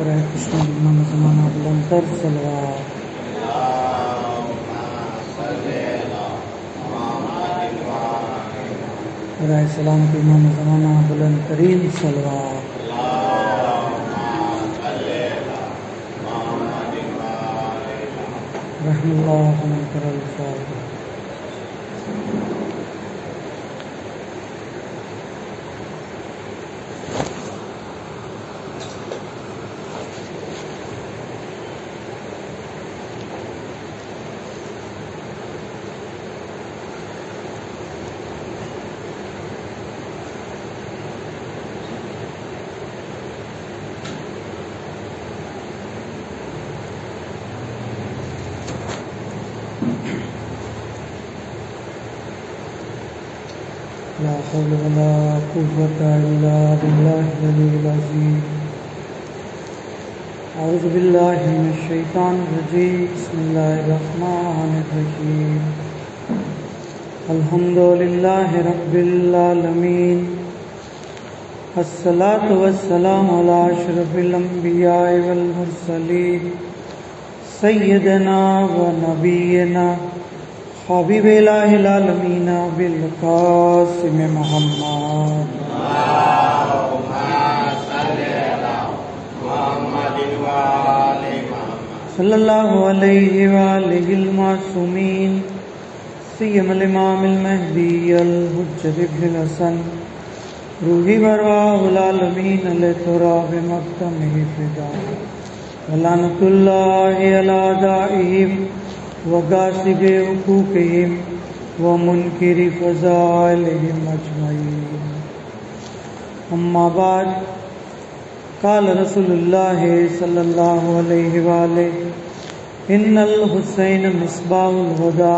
कराए कृष्ण जिम्मा जमाना बुलंदतर सलवार कराए सलाम की इमाम जमाना बुलंद तरीन सलवार रहमतुल्लाह मन करल फातिहा। ला हौल वला कुव्वता इल्ला बिल्लाहिल अलील अज़ीम। औज़ु बिल्लाहि मिनश शैतानिर रजीम। बिस्मिल्लाहिर रहमानिर रहीम। अल्हम्दुलिल्लाहि रब्बिल आलमीन। अस्सलातु वस्सलामु अला अशरफिल अंबियाइ वल मुरसलीन सय्यिदना व नबियना हबीबिल आलमीन बिल कासिम मुहम्मद सल्लल्लाहु अलैहि व आलिहिल मासूमीन सय्यदुल इमामिल महदीयल हुज्जत इब्नुल हसन रूही वरवाहुल आलमीन अलैतुराब मक़दमिहि फिदा वलानतुल्लाहि अला दाइहिम व गासिबि हुकूकिहिम व मुनकिरि फ़ज़ाइलिहिम अजमईन। अम्मा बाद क़ाल रसूलुल्लाह सल्लल्लाहु अलैहि व आलिहि इन्नल हुसैन मिस्बाहुल हुदा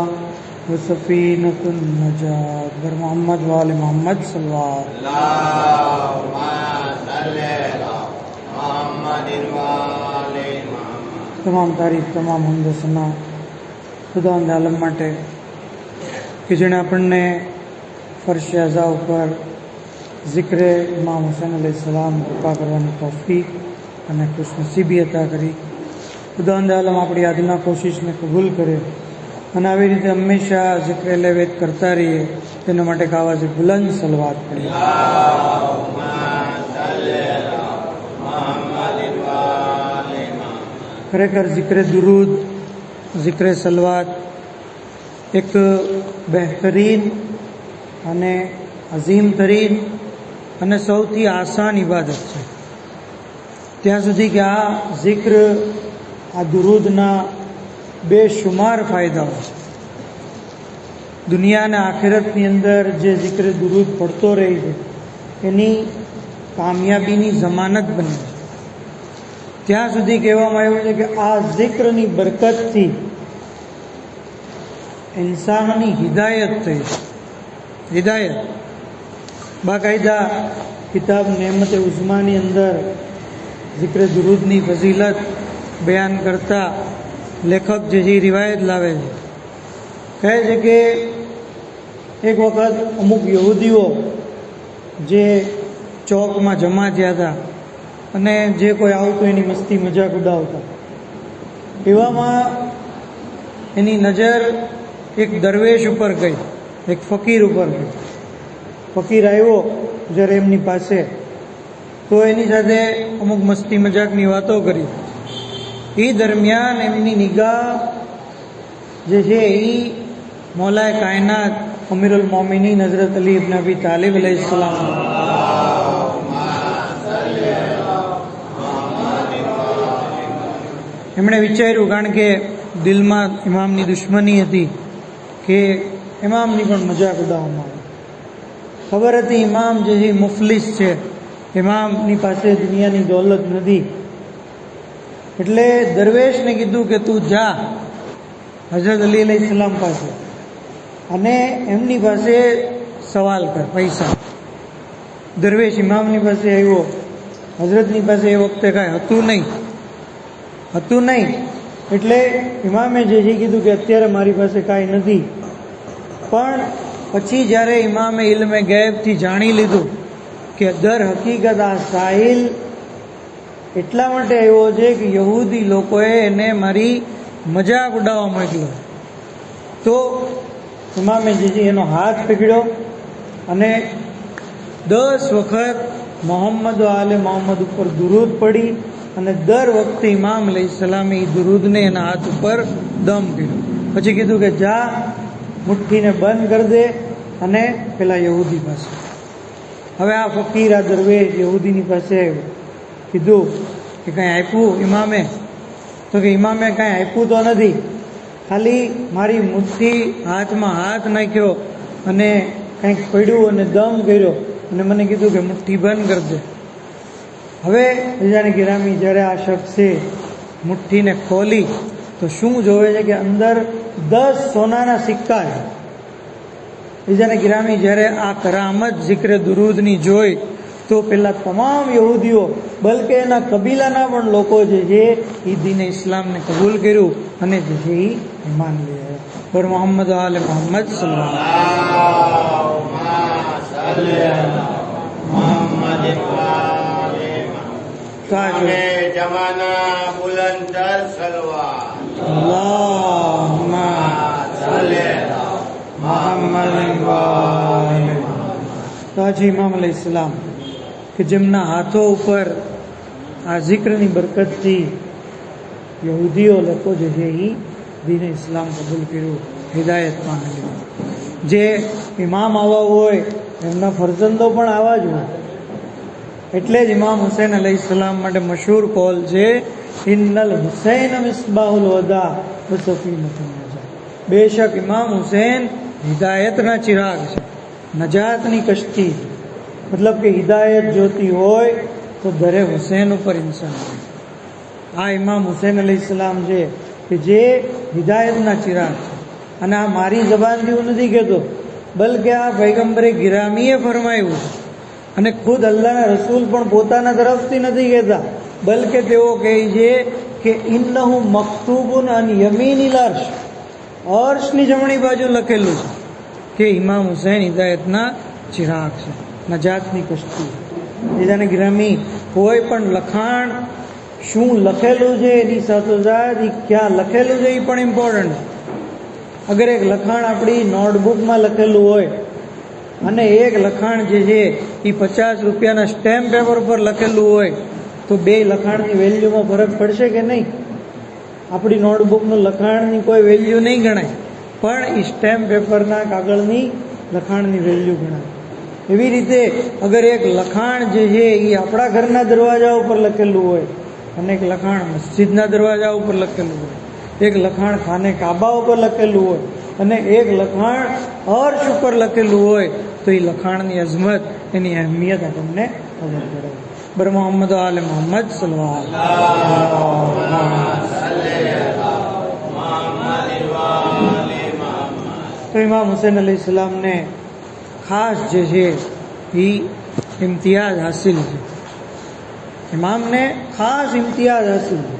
व सफ़ीनतुन नजात। बर मोहम्मद व आले मोहम्मद सल्लल्लाहु तमाम तारीफ तमाम हमद सना खुदा आलम माटे कि जेणे आपणे फर्श अज़ा पर जिक्र इमाम हुसैन अलैहिस्सलाम कृपा करवानी तौफीक अने खुशनसीबी अता करी। खुदा आलम अपनी आदना कोशिश ने कबूल करे અને આવી રીતે હંમેશા જિક્ર લેવેત કરતા રહીએ તેના માટે આવાજે બુલંદ સલવાત પડીએ। ખરેખર જિક્ર દુરૂદ જિક્ર સલવાત એક બહેતરીન અને અઝીમ તરીન અને સૌથી આસાન ઇબાદત છે ત્યાં સુધી કે આ જિક્ર આ દુરૂદના बेशुमार फायदाओं दुनिया ने आखिरत ની અંદર જે जिक्र दुरूद पढ़तो रही है એની કામયાબીની જમાનત બની છે। ત્યાં સુધી કહેવામાં આવ્યું છે કે આ જિક્રની બરકતથી ઇન્સાનની હિદાયત થઈ છે। હિદાયત બાકાયદા કિતાબ નેમતે ઉઝમાની અંદર जिक्र दुरूदની ફઝીલત બયાન કરતા लेखक जी रिवायत लावे कहे छे कि एक वक्त अमुक यहूदीओ जे चौक में जमा थया था अने जे कोई आवतुं एनी मस्ती मजाक उडावता एवामां एनी नजर एक दरवेश उपर गई, एक फकीर उपर गई। फकीर आव्यो ज्यारे एमनी पासे तो एनी साथे अमुक मस्ती मजाकनी वातो करी। ई दरमियान एमनी निगाह जे छे ई मौलाए कायनात अमीरुल मोमिनीन हजरत अली इब्न अबी तालिब अलैहिस्सलाम एमणे विचार्યું कारण के दिल में इमामनी दुश्मनी हती के इमामनी पण मजाक उडाववामां आवे। खबर हती इमाम जे छे मुफलिस छे, इमामनी पासे दुनियानी दौलत नथी એટલે દરવેશને કીધું કે તું જા હઝરત અલી અલૈહિસ્સલામ પાસે અને એમની પાસે સવાલ કર પૈસા। દરવેશ ઇમામની પાસે આવ્યો, હઝરતની પાસે એ વખતે કાંઈ હતું નહીં એટલે ઇમામે જે કીધું કે અત્યારે મારી પાસે કાંઈ નથી। પણ પછી જ્યારે ઇમામે ઇલ્મે ગૈબથી જાણી લીધું કે દર હકીકત આ સાહિલ એટલા માટે આવ્યો છે કે યહૂદી લોકોએ એને મારી મજાક ઉડાવવા મોકલ્યો. તો ઇમામે જે એનો હાથ પકડ્યો અને 10 વખત મોહમ્મદ આલે મોહમ્મદ ઉપર દુરૂદ પડી અને દર વખતે ઇમામ અલૈહિસ્સલામે એ દુરૂદને એના હાથ ઉપર દમ કર્યો. પછી કીધું કે જા મુઠ્ઠીને બંધ કરી દે અને પેલા યહૂદી પાસે. હવે આ ફકીર, આ દરવેશ યહૂદીની પાસે આવ્યો. કીધું કે કાંઈ આપ્યું ઇમામે? તો કે ઇમામે કાંઈ આપ્યું તો નથી, ખાલી મારી મુઠ્ઠી હાથમાં હાથ નાખ્યો અને કંઈક પડ્યું અને દમ કર્યો અને મને કીધું કે મુઠ્ઠી બંધ કરી દે. હવે બીજાને ગિરામી જ્યારે આ શખ્સે મુઠ્ઠીને ખોલી તો શું જોવે છે કે અંદર 10 સોનાના સિક્કા છે. બીજાને ગિરામી જ્યારે આ કરામત જિક્રે દુરૂદની જોઈ તો પેલા તમામ યહૂદીઓ, બલકે એના કબીલાના પણ લોકો જે છે એ દીને ઇસ્લામને કબૂલ કર્યું અને જે છે એ ઈમાન લઈ આવ્યા. પર મોહમ્મદ આલે મોહમ્મદ તાજી ઇમામ અલૈહિસ્સલામ કે જેમના હાથો ઉપર આ જિક્રની બરકતથી યહૂદીઓ લોકો જે છે એ દીને ઇસ્લામ કબૂલ કર્યું, હિદાયત પામેલી. જે ઇમામ આવા હોય એમના ફરજંદો પણ આવા જ હોય. એટલે જ ઇમામ હુસૈન અલૈહિસ્સલામ માટે મશહૂર કોલ છે, ઇન્નલ હુસૈન મિસ્બાહુલ વદા વ સફીનતુન નજા. બેશક ઇમામ હુસૈન હિદાયતના ચિરાગ છે, નજાતની કશ્તી. મતલબ કે હિદાયત જોતી હોય તો દરે હુસૈન ઉપર ઇન્સાન હોય. આ ઇમામ હુસૈન અલૈહિસ્સલામ છે કે જે હિદાયતના ચિરાગ છે. અને આ મારી જબાનથી હું નથી કહેતો, બલકે આ પૈગંબરે ગિરામીએ ફરમાયું છે. અને ખુદ અલ્લાહના રસૂલ પણ પોતાના તરફથી નથી કહેતા, બલકે તેઓ કહે છે કે ઇન્નહુ મક્તુબુન અન યમીનિલ અર્શ. અર્શની જમણી બાજુ લખેલું છે કે ઇમામ હુસૈન હિદાયતના ચિરાગ છે, નજાતની કશ્તી. બીજાને ગિરામી કોઈ પણ લખાણ શું લખેલું છે એની સાથોસાથ એ ક્યાં લખેલું છે એ પણ ઇમ્પોર્ટન્ટ છે. અગર એક લખાણ આપણી નોટબુકમાં લખેલું હોય અને એક લખાણ જે છે એ 50 રૂપિયાના સ્ટેમ્પ પેપર પર લખેલું હોય તો બે લખાણની વેલ્યુમાં ફરક પડશે કે નહીં? આપણી નોટબુકનું લખાણની કોઈ વેલ્યુ નહીં ગણાય, પણ એ સ્ટેમ્પ પેપરના કાગળની લખાણની વેલ્યુ ગણાય. એવી રીતે અગર એક લખાણ જે છે એ આપણા ઘરના દરવાજા ઉપર લખેલું હોય અને એક લખાણ મસ્જિદના દરવાજા ઉપર લખેલું હોય, એક લખાણ ખાને કાબા ઉપર લખેલું હોય અને એક લખાણ અર્શ ઉપર લખેલું હોય તો એ લખાણની અઝમત, એની અહેમિયત આપણને ખબર પડે. બર મોહમ્મદ આલે મોહમ્મદ તો ઇમામ હુસૈન અલૈહિસ્સલામને ખાસ જે છે એ ઇમ્તિયાઝ હાસિલ છે. ઇમામને ખાસ ઇમ્તિયાઝ હાસિલ છે.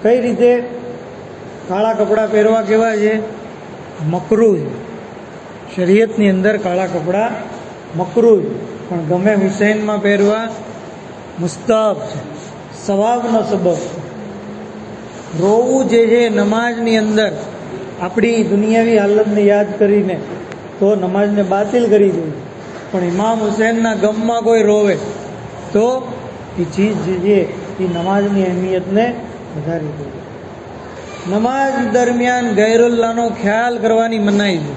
કઈ રીતે? કાળા કપડાં પહેરવા કેવા છે? મકરૂહ છે. શરીયતની અંદર કાળા કપડાં મકરૂહ છે, પણ ગમે હુસૈનમાં પહેરવા મુસ્તહબ છે, સવાબનો સબબ છે. રોવું જે છે નમાઝની અંદર આપણી દુનિયાવી હાલતને યાદ કરીને તો નમાઝને બાતિલ કરી દે, પણ ઇમામ હુસૈનના ગમમાં કોઈ રોવે તો એ ચીજ જે છે એ નમાઝની અહેમિયતને વધારી દે. નમાઝ દરમિયાન ગૈરુલ્લાહનો ખ્યાલ કરવાની મનાઈ છે,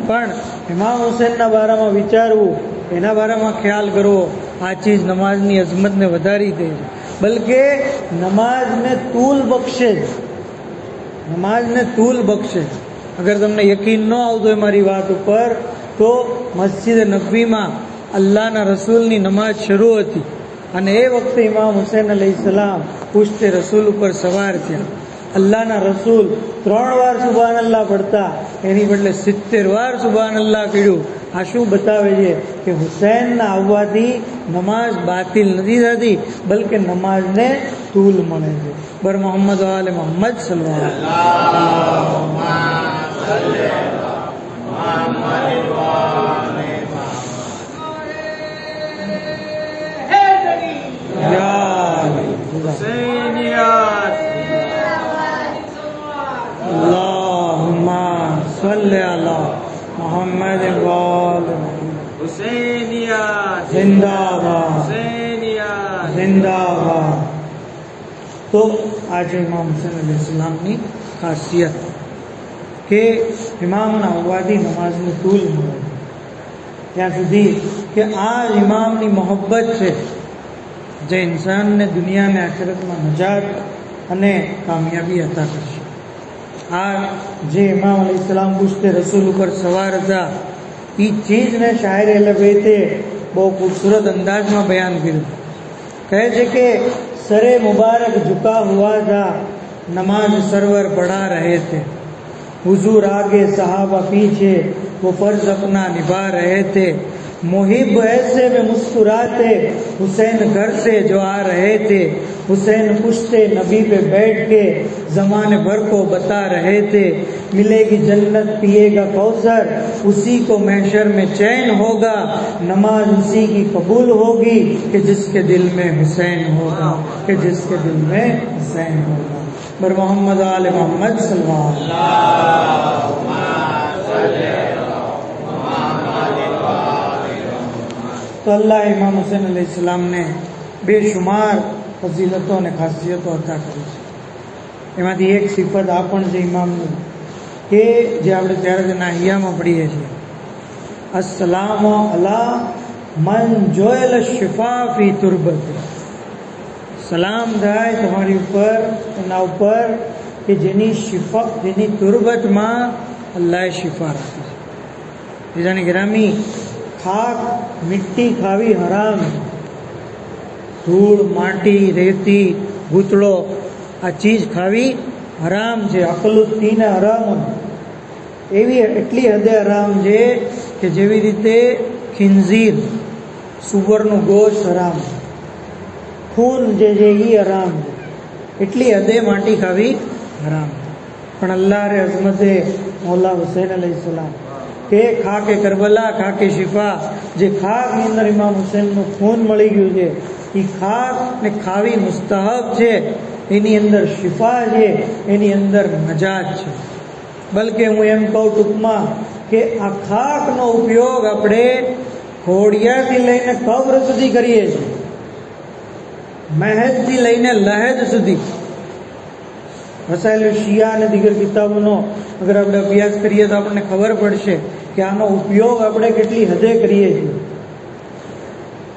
પણ ઇમામ હુસૈનના બારામાં વિચારવું, એના બારામાં ખ્યાલ કરવો, આ ચીજ નમાઝની અઝમતને વધારી દે છે. બલકે નમાઝને તૂલ બક્ષે છે, નમાઝને તૂલ બક્ષે. અગર તમને યકીન ન આવતું હોય મારી વાત ઉપર તો મસ્જિદ નબવીમાં અલ્લાહના રસૂલની નમાઝ શરૂ હતી અને એ વખતે ઇમામ હુસૈન અલૈહિસ્સલામ પુશ્તે રસૂલ ઉપર સવાર થયા. અલ્લાહના રસૂલ 3 વાર સુબહાન અલ્લાહ પડતા, એની બદલે 70 વાર સુબહાન અલ્લાહ કહ્યું. આ શું બતાવે છે કે હુસૈનના આવવાથી નમાઝ બાતિલ નથી થતી, બલકે નમાઝને તૂલ મળે છે. બર મોહમ્મદ આલે મોહમ્મદ સલ્લલ્લાહુ जिंदा हुसैनियत अल्लाहुम्मा सल्लि अला मोहम्मद वाल हुसैनियत जिंदाबाद हुसैनियत जिंदाबाद। તો આજે ઇમામ હુસૈન અલૈહિસ્સલામની ખાસિયત કે ઇમામના હોવાથી નમાઝનું તૂલ મળે ત્યાં સુધી કે આ ઇમામની મોહબ્બત છે જે ઇન્સાનને દુનિયાને આખિરતમાં નજાત અને કામયાબી અતા કરશે। આ જે ઇમામ અલૈહિસ્સલામ પૂછતે રસૂલ ઉપર સવાર હતા એ ચીજને શાયરે લબેતે બહુ ખૂબસૂરત અંદાજમાં બયાન કર્યું। કહે છે કે सरे मुबारक झुका हुआ था, नमाज सरवर पढ़ा रहे थे, हुजूर आगे सहाबा पीछे वो फर्ज अपना निभा रहे थे, मुहिब ऐसे में मुस्कुराते हुसैन घर से जो आ रहे थे, हुसैन पुश्ते नबी पे बैठ के जमाने भर को बता रहे थे, मिलेगी जन्नत पिएगा कौसर, उसी को महशर में चैन होगा, नमाज उसी की कबूल होगी कि जिसके दिल में हुसैन होगा, कि जिसके दिल में हुसैन होगा। बर मोहम्मद आले मोहम्मद सल्लल्लाहु तो अल्लाह इमाम हुसैन अलैहिस्सलाम ने बेशुमार फजीलतों ने खासियतों अता કરી છે। એમાંથી એક સિફત આ પણ છે ઇમામની કે જે આપણે ત્યારે નાહિયામાં પડીએ છીએ, અસ્સલામુ અલા મન જોયલ શિફા ફી તુરબત, સલામ થાય તમારી ઉપર એના ઉપર કે જેની શિફા જેની તુરબતમાં અલ્લાહે શિફા રાખી છે। બીજાની ગ્રામી खाक मिट्टी खावी हराम, धूल माटी रेती भूतड़ो आ चीज खावी हराम है। अकलुत्ती ने हराम एवी एटली हदे हराम है कि जेवी रीते खिंजीर सुवरनु गोश्त हराम, खून जे ई हराम है, एटली हदे माटी खावी हराम। पण अल्लाह रे अजमते मौला हुसैन अलैहिस्सलाम के खाके करबला खाके शिफा जे खाक ની અંદર ઇમામ હુસૈનનું ખૂન મળી ગયું છે એ ખાક ને ખાવી મુસ્તહબ છે, એની અંદર શિફા છે, એની અંદર નજાત છે। બલકે હું એમ કહું ટૂંકમાં કે આ ખાકનો ઉપયોગ આપણે ઘોડિયાથી લઈને કબ્ર સુધી કરીએ છીએ, મહેજથી લઈને લહેજ સુધી। વસાયેલું શિયા અને દીગર કિતાબોનો અગર આપણે અભ્યાસ કરીએ તો આપણને ખબર પડશે કે આનો ઉપયોગ આપણે કેટલી હદે કરીએ છીએ।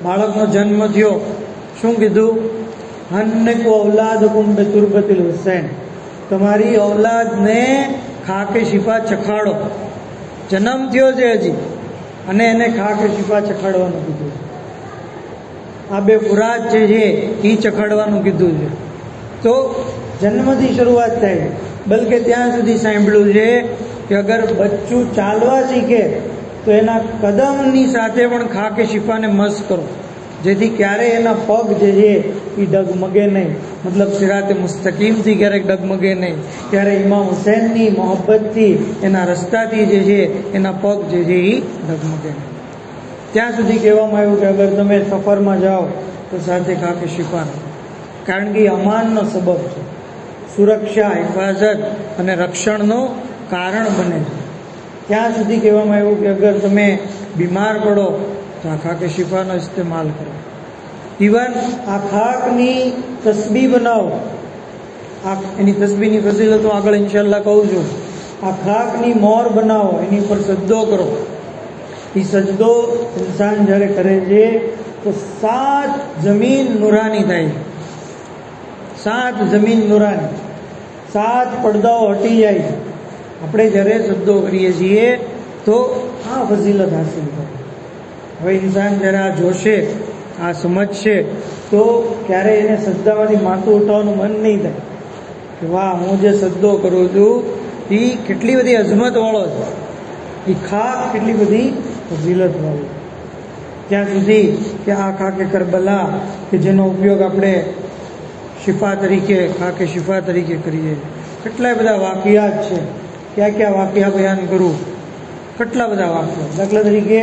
બાળકનો જન્મ થયો, શું કીધું? હન્નકુ ઔલાદકુમ બિતુરબતિલ હુસૈન, તમારી ઔલાદને ખાકે શિફા ચખાડો। જન્મ થયો છે હજી અને એને ખાકે શિફા ચખાડવાનું કીધું છે। આ બે ખુરાક છે એ ચખાડવાનું કીધું છે। તો જન્મથી શરૂઆત થાય, બલકે ત્યાં સુધી સાંભળ્યું છે કે અગર બચ્ચું ચાલવા શીખે તો એના કદમની સાથે પણ ખાકે શિફાને મસ કરો, જેથી ક્યારેય એના પગ જે છે એ ડગમગે નહીં, મતલબ સિરાતે મુસ્તકીમથી ક્યારેક ડગમગે નહીં। ત્યારે ઇમામ હુસૈનની મોહબ્બતથી એના રસ્તાથી જે છે એના પગ જે છે એ ડગમગે નહીં। ત્યાં સુધી કહેવામાં આવ્યું કે અગર તમે સફરમાં જાઓ તો સાથે ખાકે શિફા રાખો, કારણ કે એ અમાનનો સબબ છે, સુરક્ષા હિફાજત અને રક્ષણનું કારણ બને છે। ત્યાં સુધી કહેવામાં આવ્યું કે અગર તમે બીમાર પડો તો આ ખાકે શિફાનો ઇસ્તેમાલ કરો। ઇવન આ ખાકની તસ્બીહ બનાવો, આ એની તસ્બીહની ફઝીલતો આગળ ઇન્શાઅલ્લાહ કહું છું। આ ખાકની મોર બનાવો, એની ઉપર સજદો કરો। એ સજદો ઇન્સાન જ્યારે કરે છે તો 7 જમીન નુરાની થાય છે, 7 જમીન નુરાની, 7 પડદાઓ હટી જાય છે। આપણે જ્યારે સજદો કરીએ છીએ તો આ ફઝીલત હાસિલ થાય। હવે ઇન્સાન જ્યારે આ જોશે, આ સમજશે તો ક્યારેય એને સજદામાંથી માથું ઉઠાવવાનું મન નહીં થાય કે વાહ, હું જે સજદો કરું છું એ કેટલી બધી અઝમતવાળો છે, એ ખાક કેટલી બધી ફઝીલતવાળો। ત્યાં સુધી કે આ ખાકે કરબલા કે જેનો ઉપયોગ આપણે શિફા તરીકે ખાકે શિફા તરીકે કરીએ, કેટલા બધા વાકિયાત છે, ક્યાં ક્યાં વાકિયા બયાન કરું, કેટલા બધા વાકિયા। દાખલા તરીકે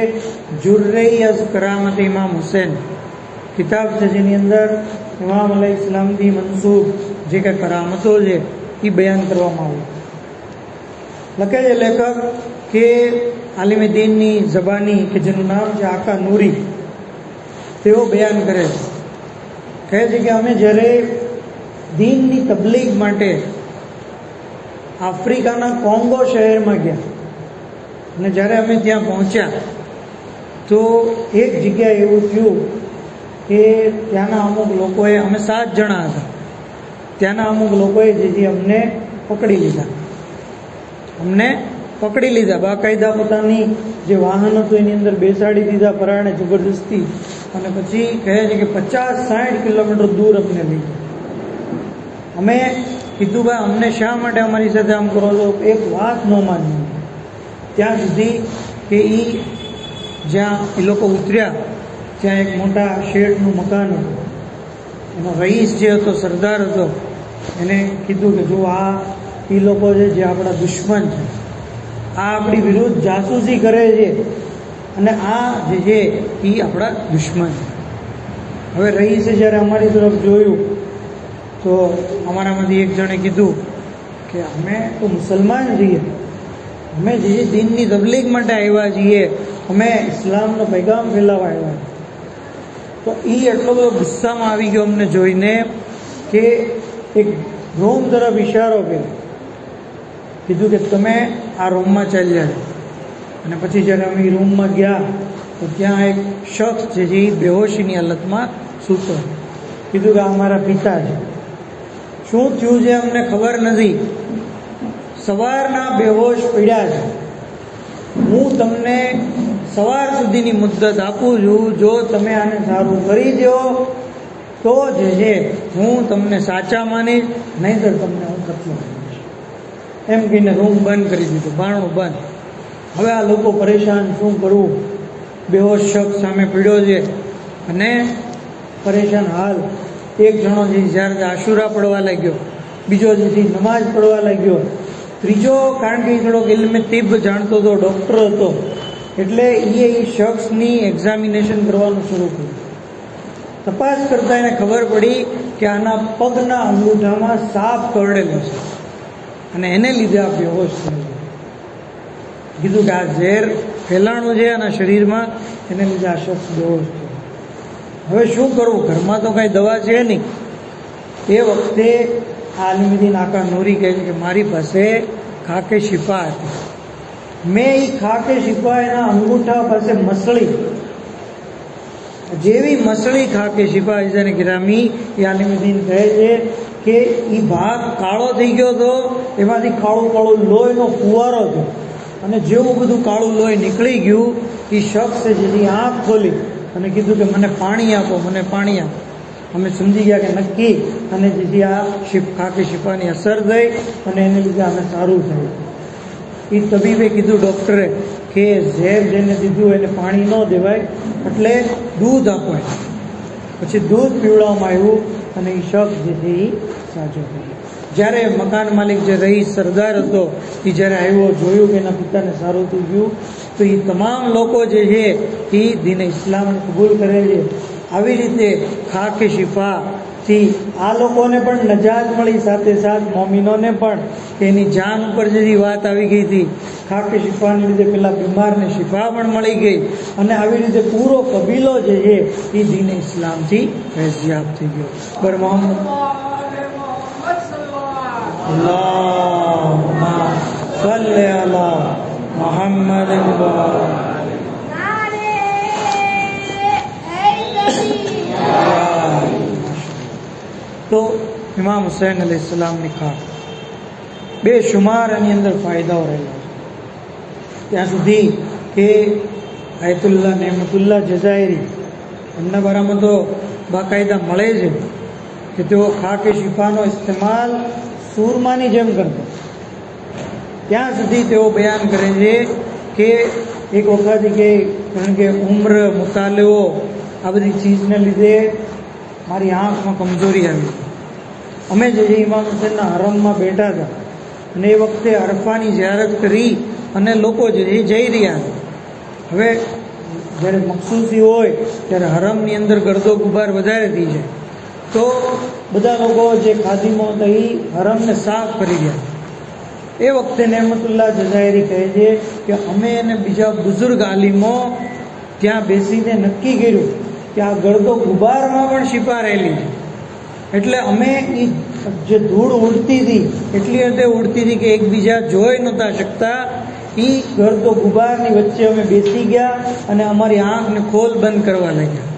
જુર્રે અઝ કરામત ઇમામ હુસૈન, કિતાબ છે જેની અંદર ઇમામ અલૈહિ સલામથી મનસૂબ જે કંઈ કરામતો છે એ બયાન કરવામાં આવી. લખે છે લેખક કે આલિમે દીનની ઝબાની કે જેનું નામ છે આકા નૂરી, તેઓ બયાન કરે છે, કહે છે કે અમે જ્યારે દીનની તબલીગ માટે આફ્રિકાના કોંગો શહેરમાં ગયા અને જ્યારે અમે ત્યાં પહોંચ્યા તો એક જગ્યાએ એવું થયું કે ત્યાંના અમુક લોકોએ, અમે 7 જણા હતા, ત્યાંના અમુક લોકોએ જેથી અમને પકડી લીધા, બાકાયદા પોતાની જે વાહન હતું એની અંદર બેસાડી દીધા પરાણે જબરદસ્તી, અને પછી કહે છે કે 50-60 કિલોમીટર દૂર અમને લઈ ગયા. અમે કીધું ભાઈ અમને શા માટે અમારી સાથે આમ કરો છો, એક વાત ન માની. ત્યાં સુધી કે જ્યાં એ લોકો ઉતર્યા ત્યાં એક મોટા શેઠનું મકાન હતું. એનો રઈસ જે હતો, સરદાર હતો, એને કીધું કે જો એ લોકો છે જે આપણા દુશ્મન છે, આ આપણી વિરુદ્ધ જાસૂસી કરે છે અને આ જે છે એ આપણા દુશ્મન છે. હવે રઈસે જ્યારે અમારી તરફ જોયું તો અમારામાંથી એક જણે કીધું કે અમે તો મુસલમાન છીએ, અમે જે દીનની તબલીગ માટે આવ્યા છીએ, અમે ઇસ્લામનો પૈગામ ફેલાવવા આવ્યા. તો એ એટલો બધો ગુસ્સામાં આવી ગયો અમને જોઈને કે એક રૂમ તરફ ઇશારો કર્યો, કીધું કે તમે આ રૂમમાં ચાલી જાઓ. અને પછી જ્યારે અમે એ રૂમમાં ગયા તો ત્યાં એક શખ્સ જે છે એ બેહોશીની હાલતમાં સૂતો. કીધું કે આ અમારા પિતા છે. શું થયું છે અમને ખબર નથી, સવારના બેહોશ પડ્યા છે. હું તમને સવાર સુધીની મુદ્દત આપું છું, જો તમે આને સારું કરી દો તો જે છે હું તમને સાચા માનીશ, નહીંતર તમને હું કતલો કરીશ. એમ કહીને રૂમ બંધ કરી દીધો, બારણું બંધ. હવે આ લોકો પરેશાન, શું કરવું, બેહોશ શખ્સ સામે પડ્યો છે અને પરેશાન હાલ. એક જણો જે જ્યારે આશુરા પડવા લાગ્યો, બીજો જે નમાઝ પડવા લાગ્યો, ત્રીજો કારણ કે એ થોડોક ઇલ્મે તિબ જાણતો હતો, ડૉક્ટર હતો, એટલે એ શખ્સની એક્ઝામિનેશન કરવાનું શરૂ કર્યું. તપાસ કરતાં એને ખબર પડી કે આના પગના અંગૂઠામાં સાપ કરડેલો છે અને એને લીધે આ બેહોશ થયો. કીધું કે આ ઝેર ફેલાણું છે આના શરીરમાં, એને લીધે આ શખ્સ બેહોશ થયો. હવે શું કરવું, ઘરમાં તો કાંઈ દવા છે નહીં. એ વખતે આલિમુદ્દીન આકા નૂરી કહે છે કે મારી પાસે ખાકે શિફા હતી. મેં એ ખાકે શિફા એના અંગૂઠા પાસે મસળી, જેવી મસળી ખાકે શિફા ઇઝાને ગિરામી, એ આલિમુદ્દીન કહે છે કે એ ભાગ કાળો થઈ ગયો હતો, એમાંથી કાળું કાળું લોહીનો ફુવારો થયો અને જેવું બધું કાળું લોહી નીકળી ગયું, એ શખ્સે જેની આંખ ખોલી અને કીધું કે મને પાણી આપો, મને પાણી આપો. અમે સમજી ગયા કે નક્કી અને જેથી આ ખાકે શિફાની અસર થઈ અને એને લીધે અમે સારું થયું. એ તબીબે કીધું, ડૉક્ટરે, કે ઝેર જેને દીધું એને પાણી ન દેવાય, એટલે દૂધ અપાય. પછી દૂધ પીવડાવવામાં આવ્યું અને એ શખ્સ જે છે એ સાજો થયો. જ્યારે મકાન માલિક જે રઈસ સરદાર હતો એ જ્યારે આવ્યો, જોયું કે એના પિતાને સારું થઈ ગયું, તો એ તમામ લોકો જે છે એ દીને ઇસ્લામને કબૂલ કરે છે. આવી રીતે ખાકે શિફાથી આ લોકોને પણ નજાત મળી, સાથે સાથ મોમિનોને પણ, કે એની જાન ઉપર જેવી વાત આવી ગઈ હતી. ખાકે શિફાને લીધે પેલા બીમારને શિફા પણ મળી ગઈ અને આવી રીતે પૂરો કબીલો જે છે એ દીને ઇસ્લામથી ફૈઝયાબ થઈ ગયો. બર મોહમ્મદ અલ્લાહુમ્મા સલ્લી અલા મુહમ્મદ. તો ઇમામ હુસૈન અલૈહિસ્સલામની ખાક બેશુમાર એની અંદર ફાયદાઓ રહેલા છે. ત્યાં સુધી કે આયતુલ્લાહ નેમતુલ્લાહ જઝાયરી એમના બારામાં તો બાકાયદા મળે છે કે તેઓ ખાકે શિફાનો ઇસ્તેમાલ સૂરમાની જેમ કરતા. ત્યાં સુધી તેઓ બયાન કરે છે કે એક વખત કે કારણ કે ઉમ્ર, મુતાલવો, આ બધી ચીજને લીધે મારી આંખમાં કમજોરી આવી. અમે જે ઇમામ હુસૈનના હરમમાં બેઠા હતા અને એ વખતે અરફાની ઝિયારત કરી અને લોકો જે જઈ રહ્યા હતા. હવે જ્યારે મખસૂસી હોય ત્યારે હરમની અંદર ગરદો ગુબાર વધારે થઈ જાય, તો બધા લોકો જે ખાદીમો હતા એ હરમને સાફ કરી ગયા. એ વખતે નેમતુલ્લાહ જઝાયરી કહે છે કે અમે અને બીજા બુઝુર્ગ આલિમો ત્યાં બેસીને નક્કી કર્યું કે આ ગરદો ગુબારમાં પણ શિફા રહેલી છે. એટલે અમે એ જે ધૂળ ઉડતી હતી એટલી હદે ઉડતી હતી કે એકબીજા જોઈ નહોતા શકતા. એ ગરદો ગુબારની વચ્ચે અમે બેસી ગયા અને અમારી આંખને ખોલ બંધ કરવા લાગ્યા.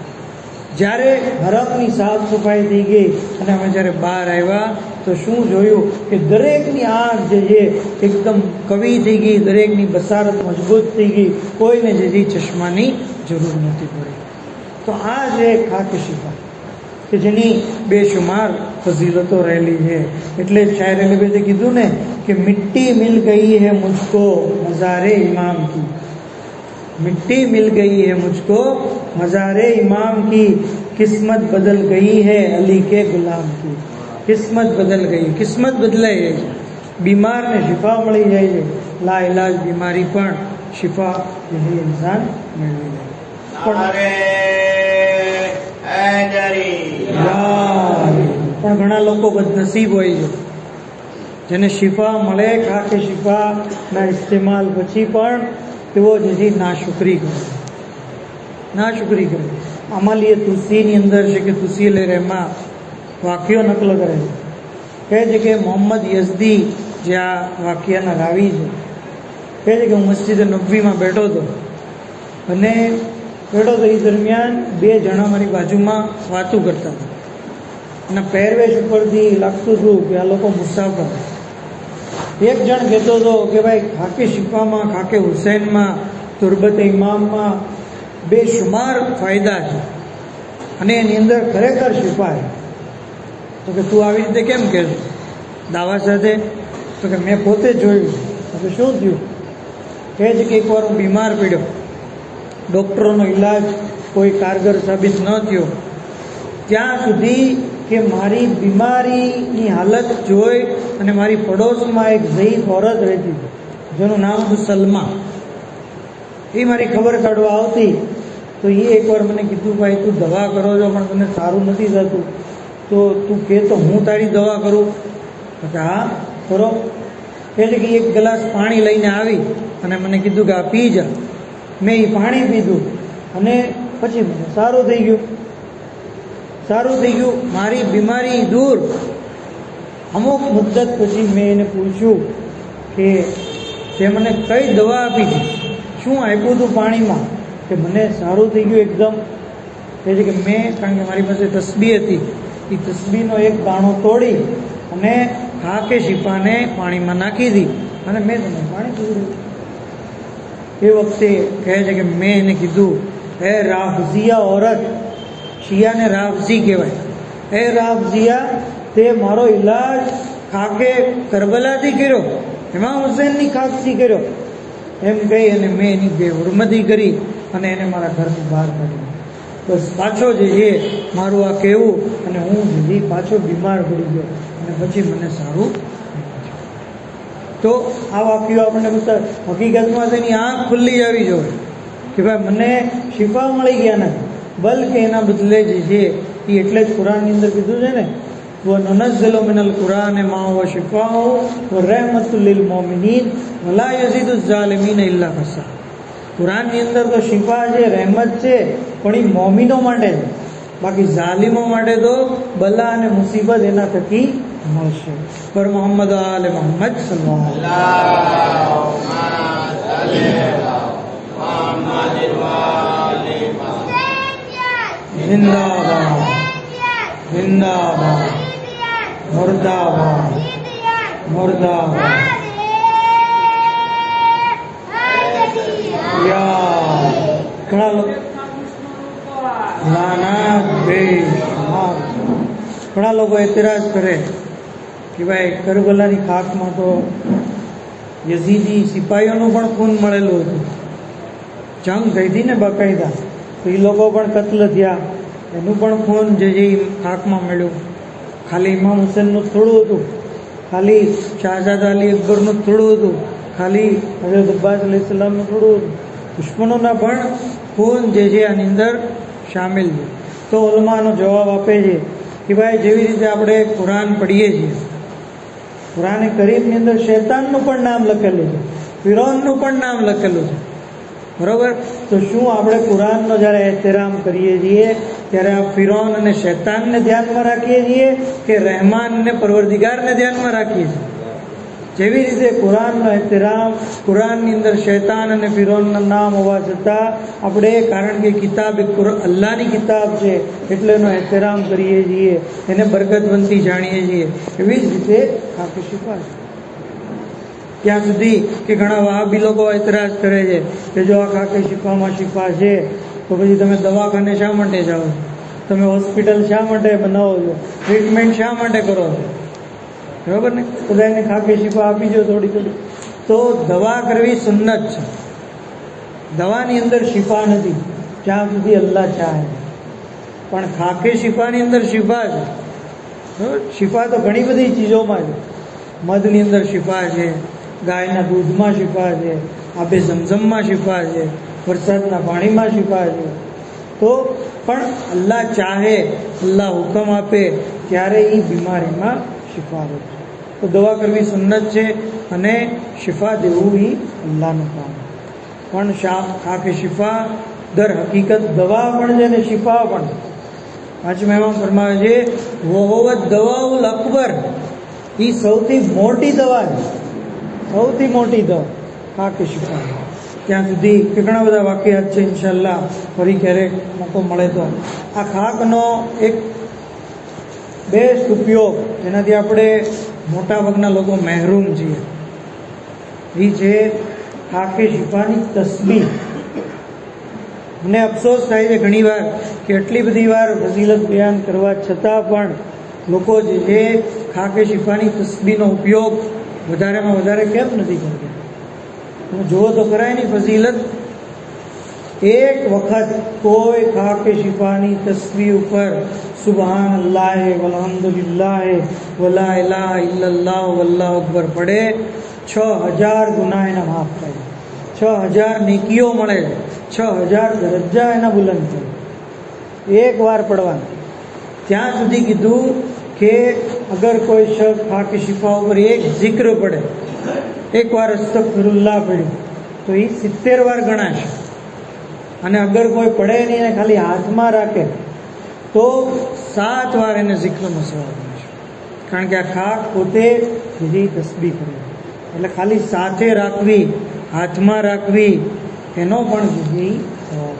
જ્યારે હરમની સાફ સફાઈ થઈ ગઈ અને અમે જ્યારે બહાર આવ્યા તો શું જોયું કે દરેકની આંખ જે છે એકદમ કવિ થઈ ગઈ, દરેકની બસારત મજબૂત થઈ ગઈ, કોઈને જે ચશ્માની જરૂર નથી પડી. તો આ છે ખાકે શિફા કે જેની બેશુમાર ફઝીલતો રહેલી છે. એટલે જ શાયર લબે કીધું ને કે મિટ્ટી મિલ ગઈ હૈ મુझको મઝારે ઇમામ કી, मिट्टी मिल गई है मुझको मज़ारे इमाम की, किस्मत बदल गई है अली के गुलाम की. किस्मत बदल गई, किस्मत બદલાઈ જાય છે. બીમારને શિફા મળી જાય છે, લા ઇલાજ બીમારી પણ શિફા જે ઇન્સાન મેળવી લે. પણ ઘણા લોકો બદનસીબ હોય છે જેને શિફા મળે, ખાકે શિફાના ઇસ્તેમાલ પછી પણ તેઓ જે નાશુકરી કરે. અમાલી તુસીની અંદર છે કે તુસી લે રહેમાં વાક્યો નકલ કરે છે. કહે છે કે મોહમ્મદ યઝદી જે આ વાક્યના રાવી છે, કહે છે કે હું મસ્જિદ નબવીમાં બેઠો હતો અને એ દરમિયાન બે જણા મારી બાજુમાં વાતું કરતા હતા અને પહેરવેશ ઉપરથી લાગતું હતું કે આ લોકો મુસાફર. એક જણ કહેતો હતો કે ભાઈ ખાકે શિફામાં, ખાકે હુસૈનમાં, તુરબત ઇમામમાં બેશુમાર ફાયદા છે અને એની અંદર ખરેખર શિફા છે. તો કે તું આવી રીતે કેમ કહે છે દાવા સાથે? તો કે મેં પોતે જોયું. તો શું થયું? કહે છે કે એકવાર હું બીમાર પડ્યો, ડૉક્ટરોનો ઈલાજ કોઈ કારગર સાબિત ન થયો, ત્યાં સુધી કે મારી બીમારીની હાલત જોઈ અને મારી પડોશમાં એક ઝઈફ ઓરત રહેતી હતી જેનું નામ હતું સલમા. એ મારી ખબર કાઢવા આવતી. તો એ એકવાર મને કીધું ભાઈ તું દવા કરો છો પણ તને સારું નથી થતું, તો તું કહે તો હું તારી દવા કરું. કે હા કરો. એટલે કે એક ગ્લાસ પાણી લઈને આવી અને મને કીધું કે આ પી જા. મેં એ પાણી પીધું અને પછી મને સારું થઈ ગયું. મારી બીમારી દૂર. અમુક મુદ્દત પછી મેં એને પૂછ્યું કે તે મને કઈ દવા આપી છે, શું આપ્યું હતું પાણીમાં કે મને સારું થઈ ગયું એકદમ? કહે છે કે મેં, કારણ કે મારી પાસે તસ્બી હતી, એ તસ્બીનો એક દાણો તોડી અને ખાકે શિફાને પાણીમાં નાખી દી અને મેં તમને પાણી પીવડ્યું. એ વખતે કહે છે કે મેં એને કીધું, હે રાફઝિયા ઓરત, શિયાને રાફઝી કહેવાય, હે રાફઝિયા તે મારો ઈલાજ ખાકે કરબલાથી કર્યો, ઇમામ હુસૈનની ખાકથી કર્યો. એમ કહી અને મેં એની બેહુરમતી કરી અને એને મારા ઘરની બહાર કાઢ્યો. બસ પાછો જે છે મારું આ કહેવું અને હું જે પાછો બીમાર પડી ગયો અને પછી મને સારું. તો આ વાક્યો આપણને બધા હકીકતમાં તેની આંખ ખુલ્લી આવી જોઈએ કે ભાઈ મને શિફા મળી ગયા નથી, બલકે એના બદલે જે છે એ એટલે જ કુરાનની અંદર કીધું છે ને, વનુનઝ્ઝિલુ મિનલ કુરાન મા હુવા શિફાઉ વ રહેમતુલ લિલ મોમિનીન વલા યઝીદુ ઝાલિમીન ઇલ્લા ખસાર. કુરાનની અંદર તો શિફા છે, રહેમત છે, પણ એ મોમિનો માટે છે, બાકી ઝાલિમો માટે તો બલા અને મુસીબત એના થકી મળશે. પર મોહમ્મદ આલે મોહમ્મદ સલ્લલ્લાહુ જિંદાબાદ જિંદાબાદ મુર્દાબાદ મુર્દાબાદ. ઘણા લોકો ઘણા લોકો એતરાજ કરે કે ભાઈ કરબલાની ખાકમાં તો યઝીદી સિપાહીઓનું પણ ખૂન મળેલું હતું, જંગ થઈ હતી ને બાકાયદા, તો એ લોકો પણ કત્લ થયા, એનું પણ ખૂન જે ખાકમાં મળ્યું. ખાલી ઇમામ હુસૈનનું થોડું હતું, ખાલી શાહજાદા અલી અકબરનું થોડું હતું, ખાલી હઝરત અબ્બાસ અલૈહિસ્સલામનું થોડું હતું. દુશ્મનોના પણ ખૂન જે છે આની અંદર શામેલ છે. તો ઉલમાનો જવાબ આપે છે કે ભાઈ જેવી રીતે આપણે કુરાન પઢીએ છીએ, કુરાને કરીમની અંદર શૈતાનનું પણ નામ લખેલું છે, ફિરૌનનું પણ નામ લખેલું છે, બરોબર. તો શું આપણે કુરાનનો જ્યારે એહતરામ કરીએ છીએ ત્યારે આ ફિરૌન અને શૈતાનને ધ્યાનમાં રાખીએ છીએ કે રહેમાન અને પરવરદિગારને ધ્યાનમાં રાખીએ છીએ? જેવી રીતે કુરાનનો એહતરામ, કુરાનની અંદર શૈતાન અને ફિરૌનના નામ હોવા છતાં આપણે કારણ કે કિતાબ અલ્લાહની કિતાબ છે એટલે એનો એહતરામ કરીએ છીએ, એને બરકતવંતી જાણીએ છીએ. એવી જ રીતે ખાકે શિફા છે. ત્યાં સુધી કે ઘણા વહાબી લોકો એતરાજ કરે છે કે જો આ ખાકે શિફામાં શિફા છે તો પછી તમે દવાખાને શા માટે જાઓ છો, તમે હોસ્પિટલ શા માટે બનાવો છો, ટ્રીટમેન્ટ શા માટે કરો છો, બરાબર ને? બધાને ખાકે શિફા આપી દો થોડી થોડી. તો દવા કરવી સુન્નત છે, દવાની અંદર શિફા નથી જ્યાં સુધી અલ્લાહ ચાહે. પણ ખાકે શિફાની અંદર શિફા છે, બરાબર. શિફા તો ઘણી બધી ચીજોમાં છે. મધની અંદર શિફા છે, ગાયના દૂધમાં શિફા છે, આબે ઝમઝમમાં શિફા છે, વરસાદના પાણીમાં શિફા છે. તો પણ અલ્લાહ ચાહે, અલ્લાહ હુકમ આપે ત્યારે એ બીમારીમાં શિફા આવે છે. તો દવા કરવી સુન્નત છે અને શિફા દેવું એ અલ્લાહનું કામ. પણ ખાકે શિફા દર હકીકત દવા પણ છે ને શિફા પણ. પાંચમા ઇમામ ફરમાવે છે વહોવત દવાઉલ અકબર, એ સૌથી મોટી દવા છે, સૌથી મોટી દવા ખાકે શિફા. ત્યાં સુધી કે ઘણા બધા વાક્યાત છે, ઇન્શાલ્લાહ ફરી ક્યારેક મોકો મળે તો. આ ખાકનો એક બેસ્ટ ઉપયોગ જેનાથી આપણે મોટા ભાગના લોકો મહેરૂમ છીએ એ છે ખાકે શિફાની તસ્બીહ. મને અફસોસ થાય છે ઘણી વાર કે એટલી બધી વાર ફઝીલત બયાન કરવા છતાં પણ લોકો જે છે ખાકે શિફાની તસ્બીહનો ઉપયોગ વધારેમાં વધારે કેમ નથી કરતા? તમે જુઓ તો ખરા એની ફઝીલત. એક વખત કોઈ ખાકે શિફાની તસ્બીહ ઉપર સુબહાન અલ્લાહ વલહમદુલિલ્લાહ વલા ઇલાહા ઇલ્લલ્લાહ વલ્લાહુ અકબર પડે, 6000 ગુનાહ એના માફ થાય, 6000 નેકીઓ મળે, 6000 દરજ્જા એના બુલંદ થાય. એક વાર પડવાનું. ત્યાં સુધી કીધું કે અગર કોઈ શખ્સ ખાકે શિફા ઉપર એક જિક્ર પડે, એક વાર અસ્તગફિરુલ્લાહ પડ્યું તો એ 70 વાર ગણાશે. અને અગર કોઈ પડે નહીં અને ખાલી હાથમાં રાખે તો 7 વાર એને જિક્રનો સવાબ મળશે. કારણ કે આ ખાક પોતે જે તસ્બીહ કરે, એટલે ખાલી સાથે રાખવી, હાથમાં રાખવી એનો પણ જે સવાબ.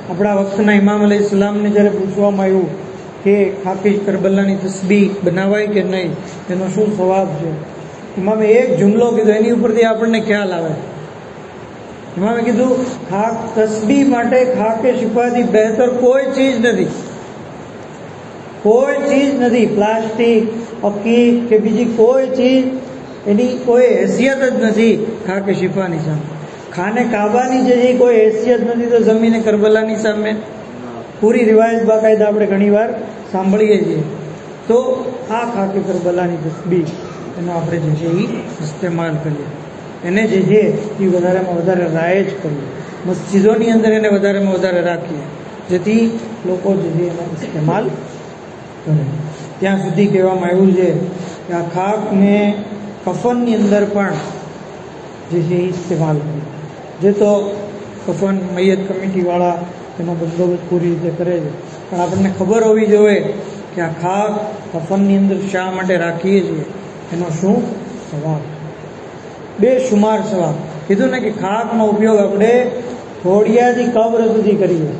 આપણા વખતના ઇમામ અલૈહિસ્સલામને જ્યારે પૂછવામાં આવ્યું કે ખાકે કરબલાની તસ્બીહ બનાવાય કે નહીં, એનો શું સવાબ છે, ઇમામે એક જુમલો કીધો, એની ઉપરથી આપણને ખ્યાલ આવે. ઇમામે કીધું ખાક તસ્બીહ માટે ખાકે શિફાથી બહેતર કોઈ ચીજ નથી, કોઈ ચીજ નથી. પ્લાસ્ટિક, અકીક કે બીજી કોઈ ચીજ એની કોઈ હેસિયત જ નથી ખાકે શિફાની સામે. ખાને કાબાની જે કોઈ હેસિયત નથી તો જમીને કરબલાની સામે. પૂરી રિવાયત બાકાયદા આપણે ઘણી વાર સાંભળીએ છીએ. તો આ ખાકે કરબલાની તસ્બીહ એનો આપણે જે છે એ ઇસ્તેમાલ કરીએ, એને જે છે એ વધારેમાં વધારે રાયજ કરીએ, મસ્જિદોની અંદર એને વધારેમાં વધારે રાખીએ જેથી લોકો જે છે એનો ઇસ્તેમાલ કરે. ત્યાં સુધી કહેવામાં આવ્યું છે કે આ ખાકને કફનની અંદર પણ જે છે એ ઇસ્તેમાલ કરીએ. જે તો કફન મૈયત કમિટીવાળા એનો બંદોબસ્ત પૂરી રીતે કરે છે, પણ આપણને ખબર હોવી જોઈએ કે આ ખાક કફનની અંદર શા માટે રાખીએ છીએ, એનો શું સવાબ, બેશુમાર સવાબ. કીધું ને કે ખાકનો ઉપયોગ આપણે ઘોડિયાથી કબ્ર સુધી કરીએ.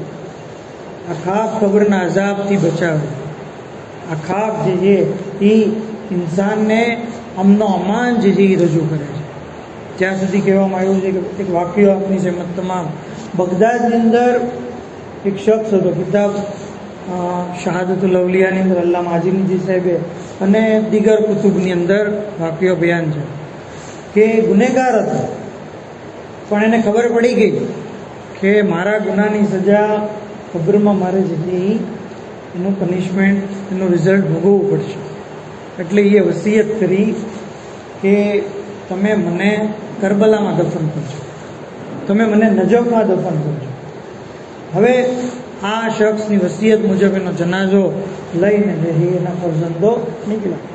આ ખાક કબ્રના અઝાબથી બચાવે. આ ખાક જે છે એ ઇન્સાનને અમનો અમાન જે છે એ રજૂ કરે છે. જ્યાં સુધી કહેવામાં આવ્યું છે કે એક વાક્ય આપની જેમત તમામ, બગદાદની અંદર એક શખ્સ હતો, કિતાબ શહાદતુલ અવલિયાની અંદર અલ્લામા આઝીમીજી સાહેબે અને દીગર કુતુબની અંદર વાક્યો બયાન છે કે ગુનેગાર હતો, પણ એને ખબર પડી ગઈ કે મારા ગુનાની સજા કબ્રમાં મારે જેટલી એનું પનિશમેન્ટ, એનું રિઝલ્ટ ભોગવવું પડશે. એટલે એ વસિયત કરી કે તમે મને કરબલામાં દફન કરજો, તમે મને નજફમાં દફન કરજો. હવે આ શખ્સની વસિયત મુજબ એનો જનાઝો લઈને જે એના ફરજંદો નીકળ્યા.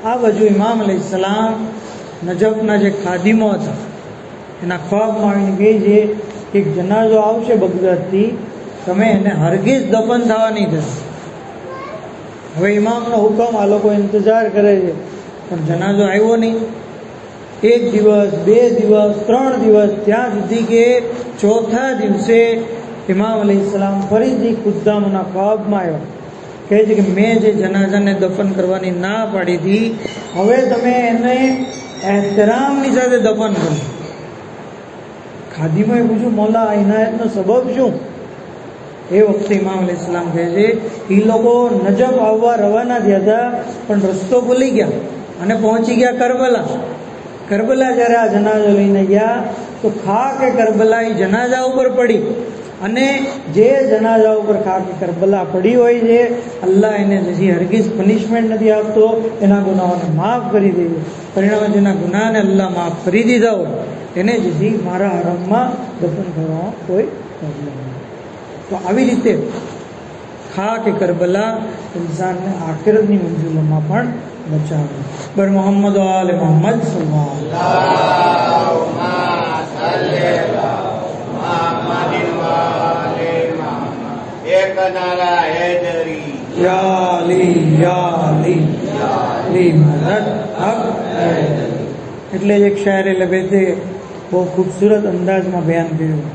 આ બાજુ ઇમામ અલૈહિસ્સલામ નજફના જે ખાદીમો હતા એના ખ્વાબમાં આવીને કહે છે કે એક જનાઝો આવશે બગદાદથી, તમે એને હરગીઝ દફન થવા નહીં દે. હવે ઇમામનો હુકમ આ લોકો ઇંતજાર કરે છે, પણ જનાઝો આવ્યો નહીં. 1 દિવસ 2 દિવસ 3 દિવસ, ત્યાં સુધી કે ચોથા દિવસે ઇમામ અલૈહિસ્સલામ ફરીથી ખુદ્દામના ખ્વાબમાં આવ્યા. કહે છે કે મેં જે જનાઝાને દફન કરવાની ના પાડી હતી, હવે તમે એને એહતરામની સાથે દફન કરો. ખાદીમાં પૂછ્યું, મોલા આ ઇનાયતનો સબબ શું? એ વખતે ઇમામ અલૈહિસ્સલામ કહે છે એ લોકો નજફ આવવા રવાના થયા હતા, પણ રસ્તો ભૂલી ગયા અને પહોંચી ગયા કરબલા. કરબલા જ્યારે આ જનાઝો લઈને ગયા તો ખાકે કરબલા એ જનાઝા ઉપર પડી, અને જે જનાઝા ઉપર ખાકે કરબલા પડી હોય છે, અલ્લાહ એને હજી હરગીઝ પનિશમેન્ટ નથી આપતો, એના ગુનાહોને માફ કરી દે છે. પરિણામે જેના ગુનાને અલ્લાહ માફ કરી દીધા હોય એને હજી મારા હરમમાં દફન કરવામાં કોઈ પ્રોબ્લેમ નથી. તો આવી રીતે ખાકે કરબલા ઇન્સાનને આખિરતની મંજિલોમાં પણ બચાવે. બર મોહમ્મદ આલે મોહમ્મદ એક નારા હૈદરી યા અલી યા અલી અલી મદદ હક. એટલે જ એક શાયરે લબેતે બહુ ખૂબસૂરત અંદાજમાં બયાન કર્યું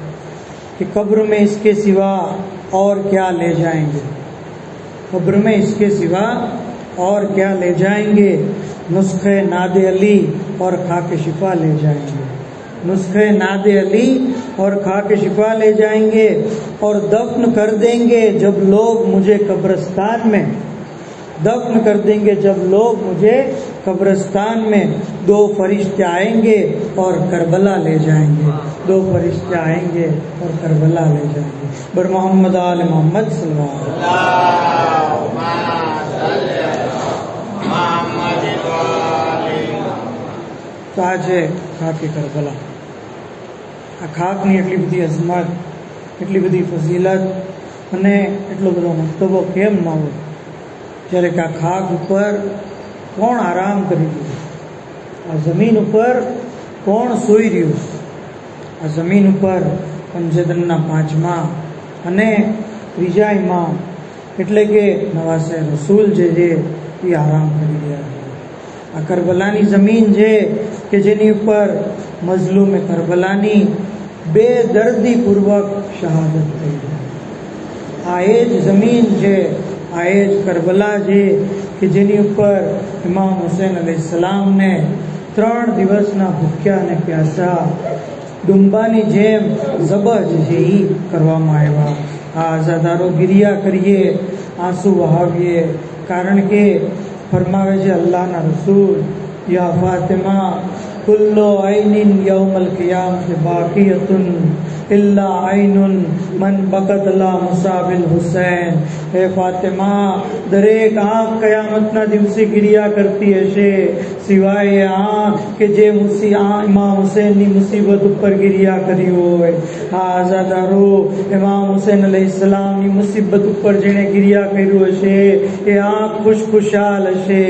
कि कब्र में इसके सिवा और क्या ले जाएंगे, कब्र में इसके सिवा और क्या ले जाएंगे, नुस्खे नादे अली और खाके शिफा ले जाएंगे, नुस्खे नादे अली और खाके शिफा ले जाएंगे, और दफन कर देंगे जब लोग मुझे कब्रिस्तान में, दफन कर देंगे जब लोग मुझे कब्रिस्तान में, 2 फरिश्ते आएंगे और करबला ले जाएंगे, 2 फरिश्ते आएंगे और करबला ले जाएंगे. बर मोहम्मद आले मोहम्मद सल्लल्लाहु તો આ છે ખાકે કરબલા. આ ખાકની એટલી બધી અઝમત, એટલી બધી ફઝીલત અને એટલો બધો મર્તબો કેમ ન હોય, જ્યારે કે આ ખાક ઉપર કોણ આરામ કરી રહ્યું, આ જમીન ઉપર કોણ સૂઈ રહ્યું, આ જમીન ઉપર પંજદનના 5મા અને 3જા ઇમામ એટલે કે નવાસે રસૂલ જે છે એ આરામ કરી રહ્યા છે. આ કરબલાની જમીન છે કે જેની ઉપર મઝલૂમે કરબલાની બેદર્દીપૂર્વક શહાદત થઈ છે. આ એ જ જમીન છે, આ એ જ કરબલા છે કે જેની ઉપર ઇમામ હુસૈન અલૈહિસ્સલામને 3 દિવસના ભૂખ્યા અને પ્યાસા ડુંબાની જેમ ઝબહ છે એ કરવામાં આવ્યા. આ આઝાદારો ગિરિયા કરીએ, આંસુ વહાવીએ, કારણ કે ફરમાવે છે અલ્લાહના રસૂલ, યા ફાતિમા कुल्लो आइनिन यौमल क़ियामत बाक़ियतुन इल्ला आइनुन मन बकतला मुसाबिल हुसैन. હે ફાતિમા, દરેક આંખ કયામતના દિવસે ગિરિયા કરતી હશે, સિવાય એ આંખ કે જે ઇમામ હુસૈનની મુસીબત ઉપર ગિરિયા કરી હોય. આ આઝાદારો ઇમામ હુસૈન અલૈહિસ્સલામની મુસીબત ઉપર જેણે ગિરિયા કર્યું હશે એ આંખ ખુશખુશાલ હશે.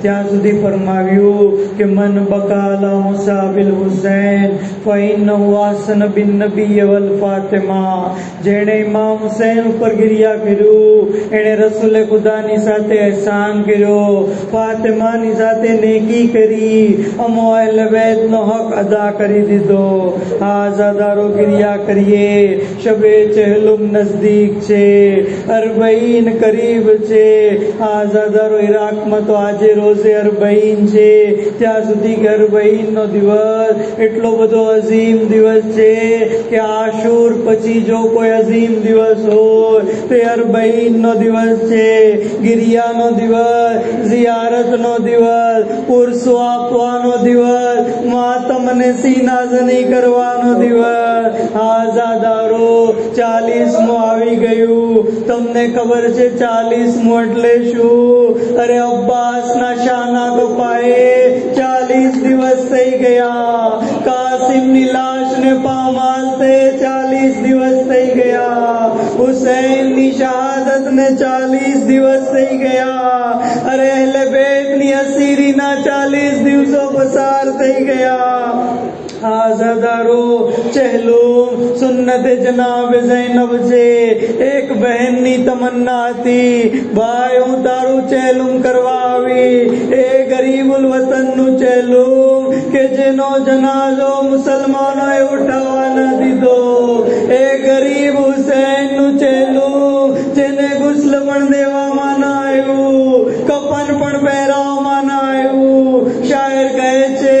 ત્યાં સુધી ફરમાવ્યું કે મન બકાલા મુસાબિલ હુસૈન ફઇન્નહુ આસન બિન નબી વલ ફાતિમા. જેણે ઇમામ હુસૈન ઉપર ગિરિયા કર્યું એણે રસૂલ ખુદાની સાથે એહસાન કર્યો, ફાતિમાની સાથે નેકી કરી, અમો અહલે બેતનો હક અદા કરી દીધો. આઝાદારો ગિરિયા કરીએ, શબે ચહેલુમ નજદીક છે, અરબઈન કરીબ છે. આઝાદારો ઇરાકમાં તો આજે રોઝે અરબઈન છે, ત્યાં સુધી કે અરબઈનનો દિવસ એટલો બધો અઝીમ દિવસ છે કે આશુર પછી જો કોઈ અઝીમ દિવસ હોય તો અરબઈનનો દિવસ છે, ગિરિયાનો દિવસ, ઝિયારતનો દિવસ, ઉર્સો આપવાનો દિવસ, માતમ અને સીનાઝની કરવાનો દિવસ. આઝાદારો 40મું આવી ગયું. તમને ખબર છે 40મું એટલે શું? અરે અબ્બાસના શાના કપાએ 40 દિવસ થઈ ગયા. કાશી કાસિમની લાશને પામાલતે 40 દિવસ થઈ ગયા. હુસૈનની શહાદતને 40 દિવસ થઈ ગયા. અરે અહેલે બેતની અસીરીના 40 દિવસો પસાર થઈ ગયા. आजादारो चहलूम सुन्नत जनाब ज़ैनब से एक बहननी तमन्ना थी. भाई હું તારું ચહેલુમ કરવાવી એ ગરીબુલ વતનનું ચહેલુમ કે જેનો જનાઝો મુસલમાનોએ ઉઠાવવા ન દીધો. એ ગરીબ હુસૈનનું ચહેલુમ જેને ગુસ્લ પણ દેવામાં ન આવ્યું, કફન પણ પહેરાવવામાં ન આવ્યું. શાયર કહે છે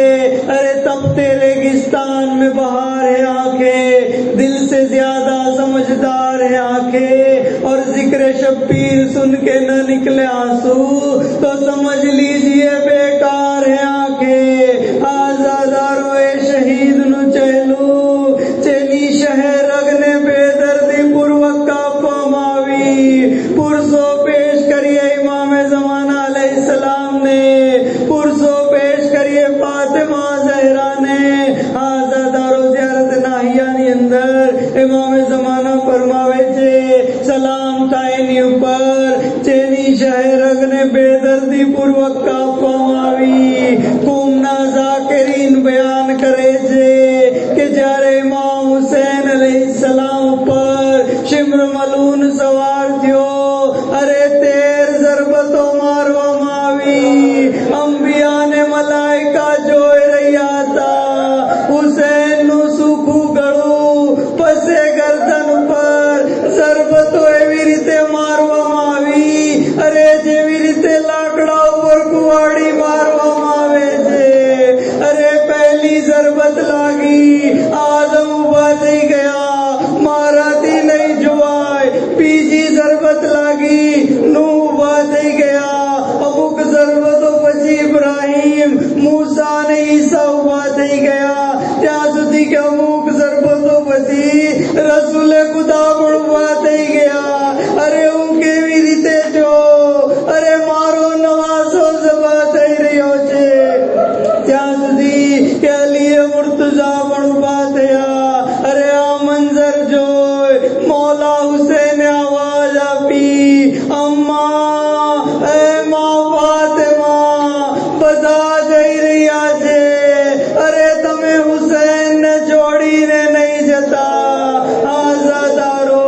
અરે તપતે रेगिस्तान में बहार है आंखें, दिल से ज्यादा समझदार है आंखें, और जिक्र शब्बीर सुन के न निकले आंसू तो समझ लीजिए बेकार है आंखें. आजादारो ए शहीद नु चहलू चेनी शहर रगने बेदर्दी पूर्वक कापવામાં આવી. પુરસો પેશ કરીએ ઇમામ ज़माना अलैहिस्सलाम ने, પુરસો પેશ કરીએ ફાતિમા ज़हरा ने. आजादारो ज़ियारत नाहियानी अंदर इमाम ज़माना फरमावे छे सलाम थायनी ઉપર જેની શહેરગને બેદર્દી પૂર્વક કાપવામાં આવી. કુમના ઝાકરીન બયાન કરે છે કે જ્યારે ઇમામ હુસૈન અલૈહિસ્સલામ ઉપર શિમ્ર મલૂન સવાર થયો, અરે 13 ઝરબતો મારવામાં આવી. અંબિયાને મલાઈકા જોઈ રહ્યા હતા. હુસૈનનું સૂકું ગળું પસે ગરદન ઉપર ઝરબતો એવી રીતે મારવામાં આવી, અરે જેવી રીતે લાકડા ઉપર કુવાડી મારવામાં આવે છે. અરે પહેલી ઝરબત લાગી, આદમ ઉભા થઈ ગયા, મારાથી નહીં જોવાય. બીજી ઝરબત લાગી, નૂહ ઉભા થઈ ગયા. અમુક ઝરબતો પછી ઇબ્રાહીમ, મૂસા અને ઈસા ઉભા થઈ ગયા. ત્યાં સુધી કે અમુક ઝરબતો પછી રસૂલે ખુદા પણ ઉભા થઈ ગયા. અરે હું કેવી રીતે જો, અરે મારો નવાસો જબા થઈ રહ્યો છે. ત્યાં સુધી કે અલીએ મુર્તઝા પણ ઉભા થયા. અરે આ મંજર જોઈ મૌલા હુસૈને આવાજ આપી, અમ્મા એ મા ફાતિમા બધા જઈ રહ્યા છે. અરે તમે હુસૈનને છોડીને નહીં જતા. આઝાદારો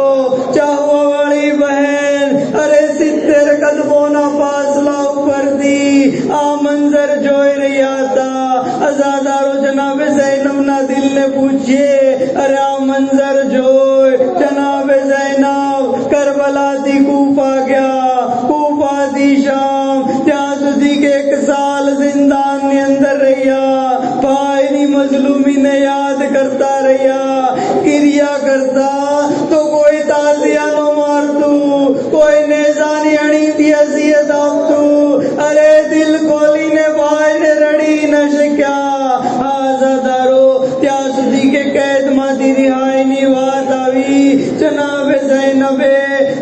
ચાહવા વાળી બહેન અરે 70 કદમોના ફાસલા ઉપરથી આ મંજર જોઈ રહ્યા હતા. આઝાદારો જનાબે ઝૈનબના દિલને પૂછીએ અરે આ મંજર જોઈ જનાબે ઝૈનબ કરબલાથી કૂફા ગયા, કૂફાથી શામ, ત્યાં સુધી કે 1 સાલ જિંદાનની અંદર રહ્યા. ભાઈની મઝલૂમીને યાદ કરતા રહ્યા, ક્રિયા કરતા તો કોઈ તાલિયા ન મારતું, કોઈ નેઝાની અણીથી અસિયત આપતું. અરે દિલ ખોલીને ભાઈને રડી ન શક્યા. આઝાદારો ત્યાં સુધી કે કેદમાંથી રિહાઈની વાત આવી. જનાબે ઝૈનબે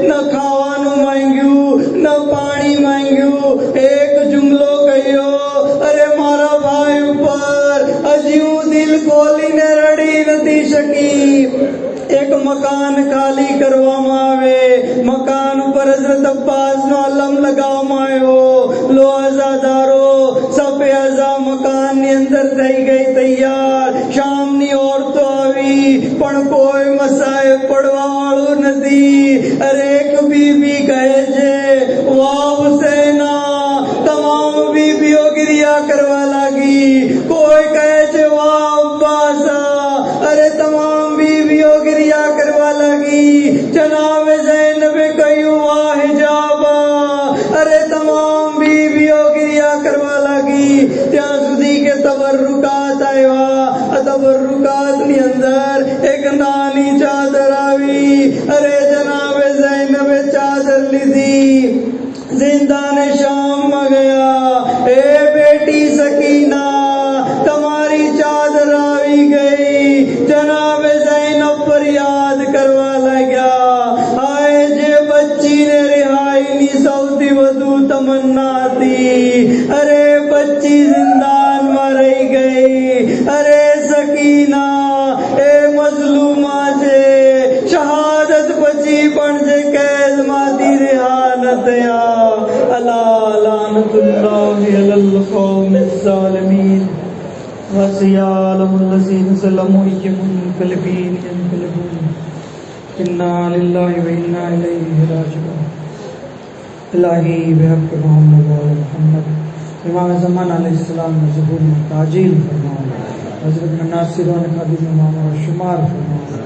ન ખાવાનું માંગ્યું, ન પાણી માંગ્યું, એક જુમલો કહ્યો અરે મારા ભાઈ ઉપર હજી હું દિલ ખોલીને રડી નથી શકી. એક મકાન ખાલી કરવામાં આવે, મકાન ઉપર હઝરત અબ્બાસનો અલમ લગાવવામાં આવ્યો. લો આઝાદારો સફે અઝા મકાનની અંદર થઈ ગઈ તૈયાર. શામની औरतो આવી પણ કોઈ મસાએ પડવા વાળું નથી. અરે એક બીબી કહે છે વાહ હુસૈના, તમામ બીબીઓ ક્રિયા કરવા લાગી. કોઈ કહે છે વાહ અબ્બાસા, અરે તમામ બીબીઓ ક્રિયા કરવા લાગી. જનાબે ઝૈનબે કહ્યું વાહ હિજાબા, અરે તમામ બીબીઓ ક્રિયા કરવા લાગી. ત્યાં સુધી કે તબર્રુકાત આવ્યા. તબર્રુકાતની અંદર એક નાની ચાદર આવી. અરે જનાબે ઝૈનબે ચાદર લીધી, जिंदाने शाम में गया. ए बेटी सकीना तुम्हारी चादर आई गई. जनाब ज़ैनब पर याद करवा लगा. आए जे बच्ची ने रिहाई नी सौदी वधु तमन्ना थी. अरे बच्ची जिंदान में रह गई. अरे सकीना अला लानतुल्लाहि अलल कौमिज़ ज़ालिमीन वसियालमुल्लज़ीन ज़लमू यमुनक़लिबीन यनक़लिबून इन्ना लिल्लाहि व इन्ना इलैहि राजिऊन। इलाही बिहक़्क़ि मुहम्मद व आले मुहम्मद इमाम ज़मान अलैहिस्सलाम ने ज़ुहूर में ताजील फरमाओ, हज़रत में नासिरों ख़ादिम इमाम और शुमार फरमाओ।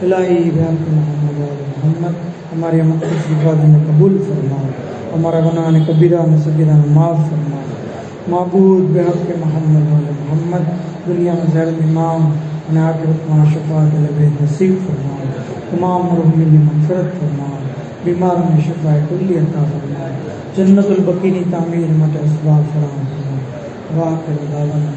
इलाही बिहक़्क़ि मुहम्मद व आले मुहम्मद हमारे मक़सद इबादत में कबूल फरमाओ, हमारा गुनाह कबीरा में सगीरा में माफ़ फरमाओ। माबूद बिहक़्क़ि मुहम्मद व आले मुहम्मद दुनिया में ज़हर इमाम और आखिरत में शफ़ाअत लबैत नसीब फरमाओ। तमाम मरहूमीन में मग़फ़िरत फरमाओ, बीमारों में शिफ़ाए कुल्ली अता फरमाओ। जन्नतुल बक़ी की तामीर मत असबाब फराहम फरमाओ। वाक़िअ दावाना